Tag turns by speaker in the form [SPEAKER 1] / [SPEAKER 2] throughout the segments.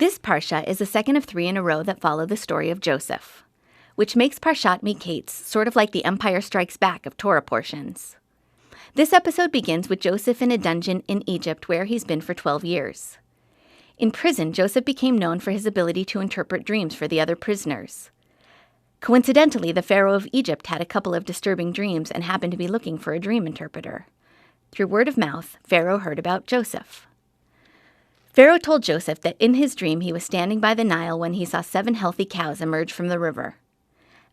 [SPEAKER 1] This parsha is the second of 3 in a row that follow the story of Joseph, which makes Parshat Miketz sort of like the Empire Strikes Back of Torah portions. This episode begins with Joseph in a dungeon in Egypt where he's been for 12 years. In prison, Joseph became known for his ability to interpret dreams for the other prisoners. Coincidentally, the Pharaoh of Egypt had a couple of disturbing dreams and happened to be looking for a dream interpreter. Through word of mouth, Pharaoh heard about Joseph. Pharaoh told Joseph that in his dream he was standing by the Nile when he saw 7 healthy cows emerge from the river.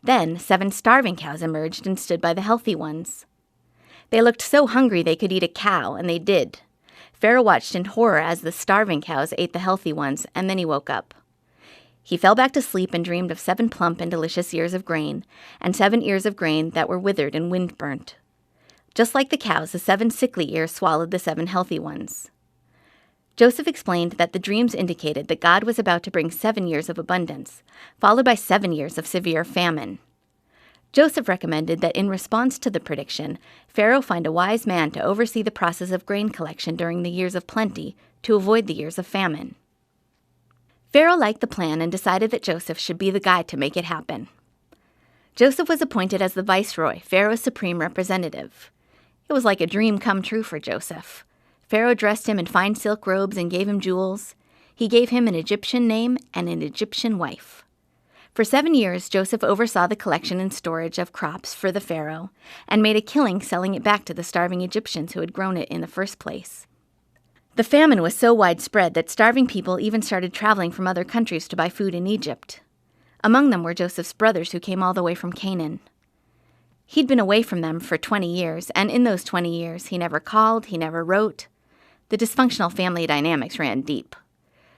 [SPEAKER 1] Then 7 starving cows emerged and stood by the healthy ones. They looked so hungry they could eat a cow, and they did. Pharaoh watched in horror as the starving cows ate the healthy ones, and then he woke up. He fell back to sleep and dreamed of 7 plump and delicious ears of grain, and 7 ears of grain that were withered and wind-burnt. Just like the cows, the 7 sickly ears swallowed the 7 healthy ones. Joseph explained that the dreams indicated that God was about to bring 7 years of abundance, followed by 7 years of severe famine. Joseph recommended that in response to the prediction, Pharaoh find a wise man to oversee the process of grain collection during the years of plenty to avoid the years of famine. Pharaoh liked the plan and decided that Joseph should be the guy to make it happen. Joseph was appointed as the viceroy, Pharaoh's supreme representative. It was like a dream come true for Joseph. Pharaoh dressed him in fine silk robes and gave him jewels. He gave him an Egyptian name and an Egyptian wife. For 7 years, Joseph oversaw the collection and storage of crops for the Pharaoh and made a killing selling it back to the starving Egyptians who had grown it in the first place. The famine was so widespread that starving people even started traveling from other countries to buy food in Egypt. Among them were Joseph's brothers who came all the way from Canaan. He'd been away from them for 20 years, and in those 20 years, he never called, he never wrote. The dysfunctional family dynamics ran deep.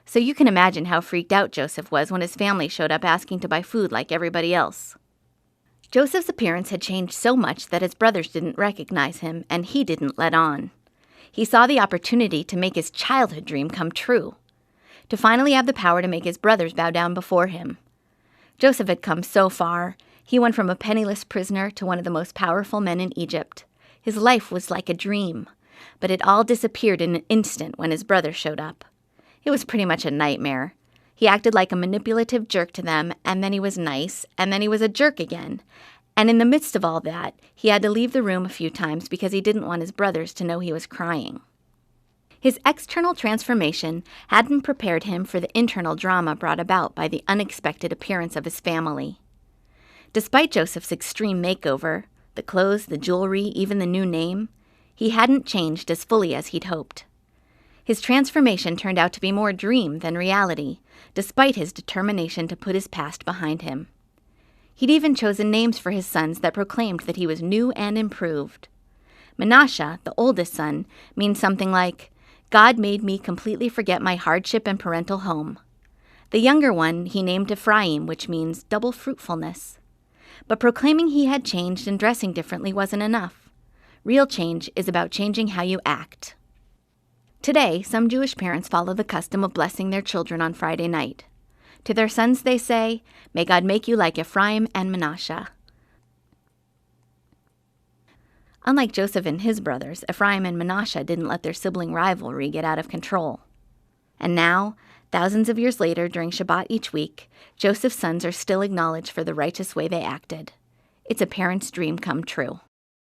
[SPEAKER 1] So you can imagine how freaked out Joseph was when his family showed up asking to buy food like everybody else. Joseph's appearance had changed so much that his brothers didn't recognize him, and he didn't let on. He saw the opportunity to make his childhood dream come true, to finally have the power to make his brothers bow down before him. Joseph had come so far. He went from a penniless prisoner to one of the most powerful men in Egypt. His life was like a dream, but it all disappeared in an instant when his brothers showed up. It was pretty much a nightmare. He acted like a manipulative jerk to them, and then he was nice, and then he was a jerk again. And in the midst of all that, he had to leave the room a few times because he didn't want his brothers to know he was crying. His external transformation hadn't prepared him for the internal drama brought about by the unexpected appearance of his family. Despite Joseph's extreme makeover, the clothes, the jewelry, even the new name, he hadn't changed as fully as he'd hoped. His transformation turned out to be more dream than reality, despite his determination to put his past behind him. He'd even chosen names for his sons that proclaimed that he was new and improved. Manasseh, the oldest son, means something like, God made me completely forget my hardship and parental home. The younger one he named Ephraim, which means double fruitfulness. But proclaiming he had changed and dressing differently wasn't enough. Real change is about changing how you act. Today, some Jewish parents follow the custom of blessing their children on Friday night. To their sons they say, "May God make you like Ephraim and Manasseh." Unlike Joseph and his brothers, Ephraim and Manasseh didn't let their sibling rivalry get out of control. And now, thousands of years later, during Shabbat each week, Joseph's sons are still acknowledged for the righteous way they acted. It's a parent's dream come true.